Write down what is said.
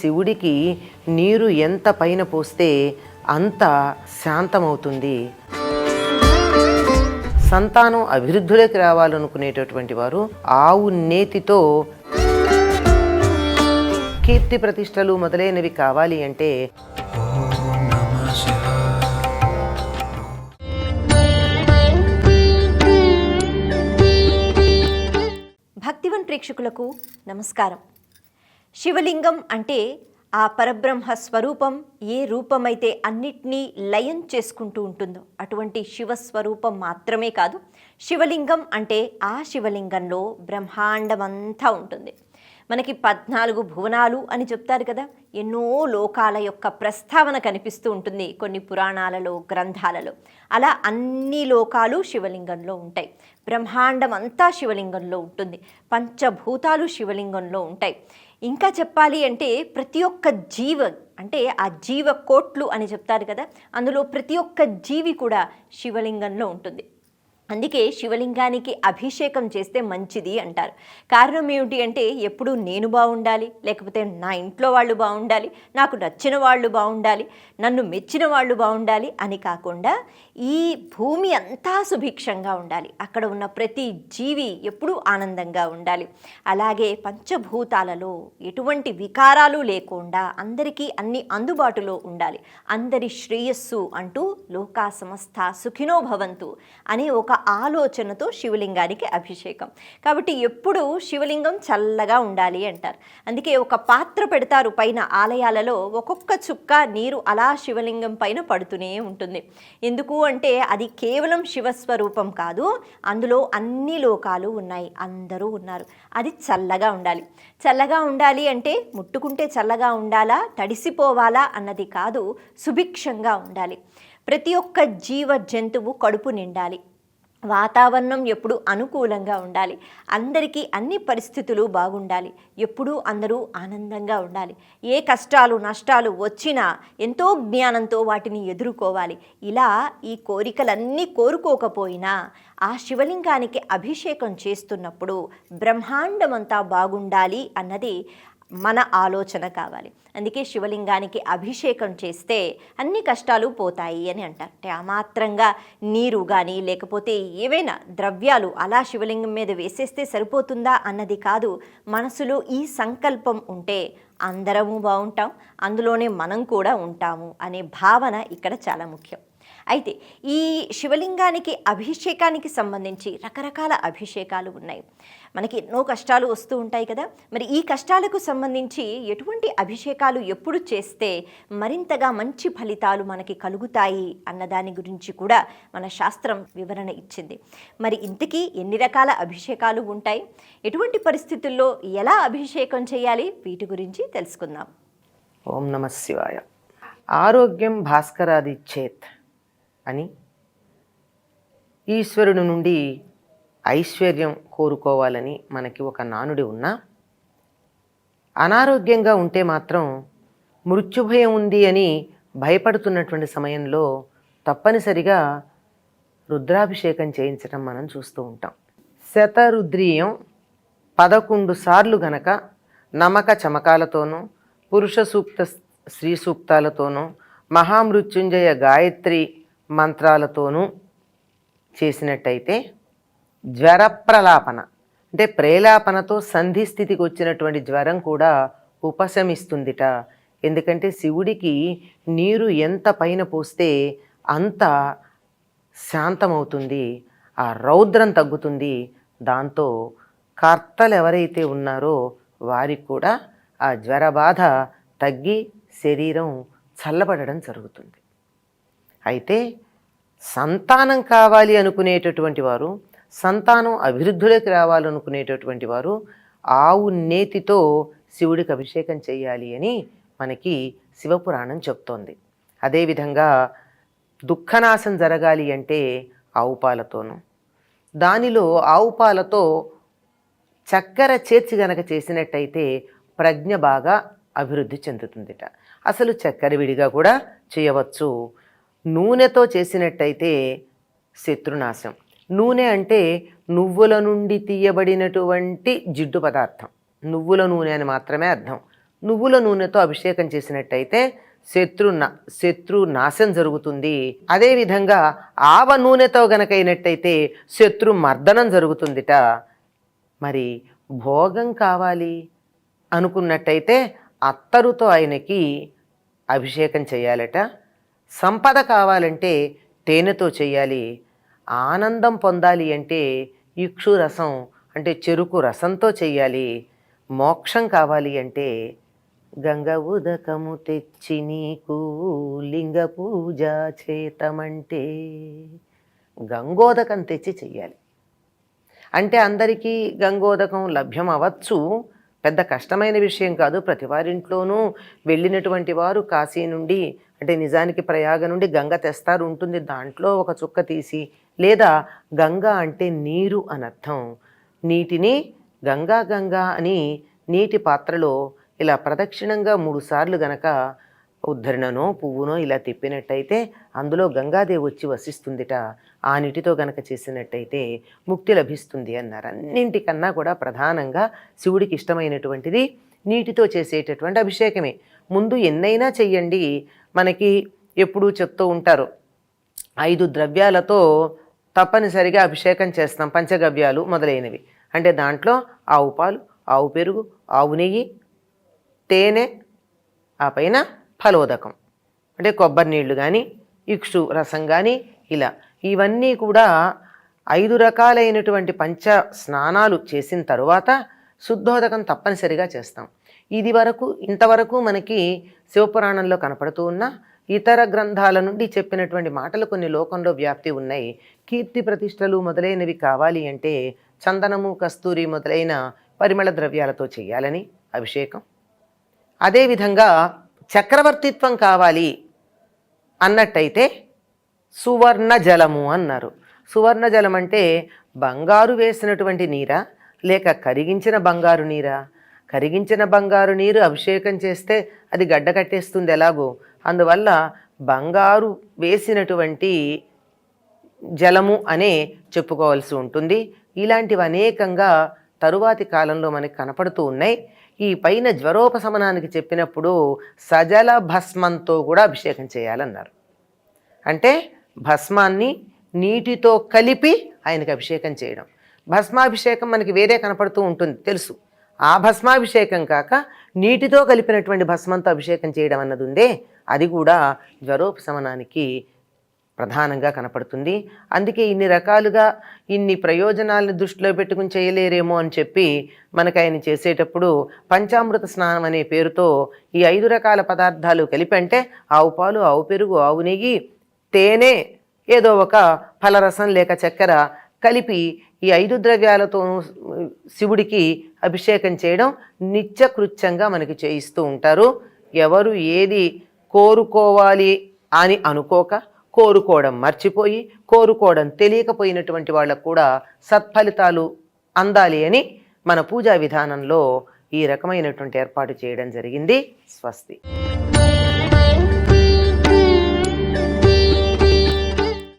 శివుడికి నీరు ఎంత పైన పోస్తే అంత శాంతమవుతుంది. సంతానం అభివృద్ధిలోకి రావాలనుకునేటటువంటి వారు ఆవు నేతితో కీర్తి ప్రతిష్టలు మొదలైనవి కావాలి అంటే భక్తివన్ ప్రేక్షకులకు నమస్కారం. శివలింగం అంటే ఆ పరబ్రహ్మ స్వరూపం ఏ రూపమైతే అన్నిటినీ లయం చేసుకుంటూ ఉంటుందో అటువంటి శివస్వరూపం మాత్రమే కాదు, శివలింగం అంటే ఆ శివలింగంలో బ్రహ్మాండమంతా ఉంటుంది. మనకి 14 భువనాలు అని చెప్తారు కదా, ఎన్నో లోకాల యొక్క ప్రస్తావన కనిపిస్తూ ఉంటుంది కొన్ని పురాణాలలో, గ్రంథాలలో. అలా అన్ని లోకాలు శివలింగంలో ఉంటాయి. బ్రహ్మాండం అంతా శివలింగంలో ఉంటుంది. పంచభూతాలు శివలింగంలో ఉంటాయి. ఇంకా చెప్పాలి అంటే ప్రతి ఒక్క అంటే ఆ జీవ కోట్లు అని చెప్తారు కదా, అందులో ప్రతి ఒక్క జీవి కూడా శివలింగంలో ఉంటుంది. అందుకే శివలింగానికి అభిషేకం చేస్తే మంచిది అంటారు. కారణం ఏమిటి అంటే ఎప్పుడు నేను బాగుండాలి, లేకపోతే నా ఇంట్లో వాళ్ళు బాగుండాలి, నాకు నచ్చిన వాళ్ళు బాగుండాలి, నన్ను మెచ్చిన వాళ్ళు బాగుండాలి అని కాకుండా ఈ భూమి అంతా సుభిక్షంగా ఉండాలి, అక్కడ ఉన్న ప్రతి జీవి ఎప్పుడూ ఆనందంగా ఉండాలి. అలాగే పంచభూతాలలో ఎటువంటి వికారాలు లేకుండా అందరికీ అన్ని అందుబాటులో ఉండాలి. అందరి శ్రేయస్సు అంటూ లోకా సమస్త సుఖినో భవంతు అనే ఒక ఆలోచనతో శివలింగానికి అభిషేకం. కాబట్టి ఎప్పుడు శివలింగం చల్లగా ఉండాలి అంటారు. అందుకే ఒక పాత్ర పెడతారు పైన ఆలయాలలో, ఒక్కొక్క చుక్క నీరు అలా శివలింగం పైన పడుతూనే ఉంటుంది. ఎందుకు అంటే అది కేవలం శివస్వరూపం కాదు, అందులో అన్ని లోకాలు ఉన్నాయి, అందరూ ఉన్నారు. అది చల్లగా ఉండాలి. చల్లగా ఉండాలి అంటే ముట్టుకుంటే చల్లగా ఉండాలా, తడిసిపోవాలా అన్నది కాదు, సుభిక్షంగా ఉండాలి. ప్రతి ఒక్క జీవ జంతువు కడుపు నిండాలి. వాతావరణం ఎప్పుడూ అనుకూలంగా ఉండాలి. అందరికీ అన్ని పరిస్థితులు బాగుండాలి. ఎప్పుడూ అందరూ ఆనందంగా ఉండాలి. ఏ కష్టాలు నష్టాలు వచ్చినా ఎంతో జ్ఞానంతో వాటిని ఎదుర్కోవాలి. ఇలా ఈ కోరికలన్నీ కోరుకోకపోయినా ఆ శివలింగానికి అభిషేకం చేస్తున్నప్పుడు బ్రహ్మాండమంతా బాగుండాలి అన్నది మన ఆలోచన కావాలి. అందుకే శివలింగానికి అభిషేకం చేస్తే అన్ని కష్టాలు పోతాయి అని అంటారు. అంటే అమాత్రంగా నీరు కానీ లేకపోతే ఏవైనా ద్రవ్యాలు అలా శివలింగం మీద వేసేస్తే సరిపోతుందా అన్నది కాదు. మనసులో ఈ సంకల్పం ఉంటే అందరము బాగుంటాం, అందులోనే మనం కూడా ఉంటాము అనే భావన ఇక్కడ చాలా ముఖ్యం. అయితే ఈ శివలింగానికి అభిషేకానికి సంబంధించి రకరకాల అభిషేకాలు ఉన్నాయి. మనకి ఎన్నో కష్టాలు వస్తూ ఉంటాయి కదా, మరి ఈ కష్టాలకు సంబంధించి ఎటువంటి అభిషేకాలు ఎప్పుడు చేస్తే మరింతగా మంచి ఫలితాలు మనకి కలుగుతాయి అన్నదాని గురించి కూడా మన శాస్త్రం వివరణ ఇచ్చింది. మరి ఇంతకీ ఎన్ని రకాల అభిషేకాలు ఉంటాయి, ఎటువంటి పరిస్థితుల్లో ఎలా అభిషేకం చేయాలి, వీటి గురించి తెలుసుకుందాం. ఓం నమ శివాయ. ఆరోగ్యం భాస్కరాదిచ్చేత్ అని ఈశ్వరుని నుండి ఐశ్వర్యం కోరుకోవాలని మనకి ఒక నానుడి ఉన్నా, అనారోగ్యంగా ఉంటే మాత్రం మృత్యుభయం ఉంది అని భయపడుతున్నటువంటి సమయంలో తప్పనిసరిగా రుద్రాభిషేకం చేయించడం మనం చూస్తూ ఉంటాం. శతరుద్రీయం 11 సార్లు గనక నమక చమకాలతోనూ, పురుష సూక్త స్త్రీ సూక్తాలతోనూ, మహామృత్యుంజయ గాయత్రి మంత్రాలతోనూ చేసినట్టయితే జ్వర ప్రలాపన అంటే ప్రేలాపనతో సంధి స్థితికి వచ్చినటువంటి జ్వరం కూడా ఉపశమిస్తుందిట. ఎందుకంటే శివుడికి నీరు ఎంత పైన పోస్తే అంత శాంతమవుతుంది, ఆ రౌద్రం తగ్గుతుంది. దాంతో కర్తలు ఎవరైతే ఉన్నారో వారికి కూడా ఆ జ్వర బాధ తగ్గి శరీరం చల్లబడడం జరుగుతుంది. అయితే సంతానం కావాలి అనుకునేటటువంటి వారు, సంతానం అభివృద్ధిలోకి రావాలనుకునేటటువంటి వారు ఆవు నేతితో శివుడికి అభిషేకం చేయాలి అని మనకి శివపురాణం చెప్తోంది. అదేవిధంగా దుఃఖనాశం జరగాలి అంటే ఆవు పాలతోనూ, దానిలో ఆవు పాలతో చక్కెర చేర్చి గనక చేసినట్టయితే ప్రజ్ఞ బాగా అభివృద్ధి చెందుతుందిట. అసలు చక్కెర విడిగా కూడా చేయవచ్చు. నూనెతో చేసినట్టయితే శత్రునాశం. నూనె అంటే నువ్వుల నుండి తీయబడినటువంటి జిడ్డు పదార్థం, నువ్వుల నూనె అని మాత్రమే అర్థం. నువ్వుల నూనెతో అభిషేకం చేసినట్టయితే శత్రు నాశం జరుగుతుంది. అదేవిధంగా ఆవ నూనెతో గనక అయినట్టయితే శత్రు మర్దనం జరుగుతుందిట. మరి భోగం కావాలి అనుకున్నట్టయితే అత్తరుతో ఆయనకి అభిషేకం చేయాలట. సంపద కావాలంటే తేనెతో చేయాలి. ఆనందం పొందాలి అంటే ఇక్షు రసం అంటే చెరుకు రసంతో చెయ్యాలి. మోక్షం కావాలి అంటే గంగ ఉదకము తెచ్చి నీకు లింగ పూజ చేతమంటే గంగోదకం తెచ్చి చెయ్యాలి. అంటే అందరికీ గంగోదకం లభ్యం అవ్వచ్చు, పెద్ద కష్టమైన విషయం కాదు. ప్రతి వారింట్లోనూ వెళ్ళినటువంటి వారు కాశీ నుండి అంటే నిజానికి ప్రయాగ నుండి గంగ తెస్తారు ఉంటుంది. దాంట్లో ఒక చుక్క తీసి, లేదా గంగ అంటే నీరు అనర్థం, నీటిని గంగా అని నీటి పాత్రలో ఇలా ప్రదక్షిణంగా 3 సార్లు గనక ఉద్ధరణనో పువ్వునో ఇలా తిప్పినట్టయితే అందులో గంగాదేవి వచ్చి వసిస్తుందిట. ఆ నీటితో గనక చేసినట్టయితే ముక్తి లభిస్తుంది అన్నారు. అన్నింటికన్నా కూడా ప్రధానంగా శివుడికి ఇష్టమైనటువంటిది నీటితో చేసేటటువంటి అభిషేకమే. ముందు ఎన్నైనా చెయ్యండి, మనకి ఎప్పుడూ చెప్తూ ఉంటారు 5 ద్రవ్యాలతో తప్పనిసరిగా అభిషేకం చేస్తాం, పంచగవ్యాలు మొదలైనవి. అంటే దాంట్లో ఆవు పాలు, ఆవు పెరుగు, ఆవు నెయ్యి, తేనె, ఆ పైన ఫలోదకం అంటే కొబ్బరి నీళ్లు కానీ ఇక్షు రసం కానీ ఇలా ఇవన్నీ కూడా 5 రకాలైనటువంటి పంచ స్నానాలు చేసిన తరువాత శుద్ధోదకం తప్పనిసరిగా చేస్తాం. ఇంతవరకు మనకి శివపురాణంలో కనపడుతూ ఉన్న ఇతర గ్రంథాల నుండి చెప్పినటువంటి మాటలు కొన్ని లోకంలో వ్యాప్తి ఉన్నాయి. కీర్తి ప్రతిష్టలు మొదలైనవి కావాలి అంటే చందనము, కస్తూరి మొదలైన పరిమళ ద్రవ్యాలతో చేయాలని అభిషేకం. అదేవిధంగా చక్రవర్తిత్వం కావాలి అన్నట్టయితే సువర్ణ జలము అన్నారు. సువర్ణ జలం అంటే బంగారు వేసినటువంటి నీరా, లేక కరిగించిన బంగారు నీరా? కరిగించిన బంగారు నీరు అభిషేకం చేస్తే అది గడ్డ కట్టేస్తుంది ఎలాగో, అందువల్ల బంగారు వేసినటువంటి జలము అనే చెప్పుకోవాల్సి ఉంటుంది. ఇలాంటివి అనేకంగా తరువాతి కాలంలో మనకి కనపడుతూ ఉన్నాయి. ఈ పైన జ్వరోపశమనానికి చెప్పినప్పుడు సజల భస్మంతో కూడా అభిషేకం చేయాలన్నారు. అంటే భస్మాన్ని నీటితో కలిపి ఆయనకి అభిషేకం చేయడం. భస్మాభిషేకం మనకి వేరే కనపడుతూ ఉంటుంది తెలుసు. ఆ భస్మాభిషేకం కాక నీటితో కలిపినటువంటి భస్మంతో అభిషేకం చేయడం అన్నది ఉందే, అది కూడా జ్వరోపశమనానికి ప్రధానంగా కనపడుతుంది. అందుకే ఇన్ని రకాలుగా ఇన్ని ప్రయోజనాలను దృష్టిలో పెట్టుకుని చేయలేరేమో అని చెప్పి మనకు ఆయన చేసేటప్పుడు పంచామృత స్నానం అనే పేరుతో ఈ 5 రకాల పదార్థాలు కలిపి, అంటే ఆవు పాలు, ఆవు పెరుగు, ఆవు నెయ్యి, తేనె, ఏదో ఒక ఫలరసం లేక చక్కెర కలిపి ఈ 5 ద్రవ్యాలతో శివుడికి అభిషేకం చేయడం నిత్యకృత్యంగా మనకి చేయిస్తూ ఉంటారు. ఎవరు ఏది కోరుకోవాలి అని అనుకోక, కోరుకోవడం మర్చిపోయి, కోరుకోవడం తెలియకపోయినటువంటి వాళ్ళకు కూడా సత్ఫలితాలు అందాలి అని మన పూజా విధానంలో ఈ రకమైనటువంటి ఏర్పాటు చేయడం జరిగింది. స్వస్తి.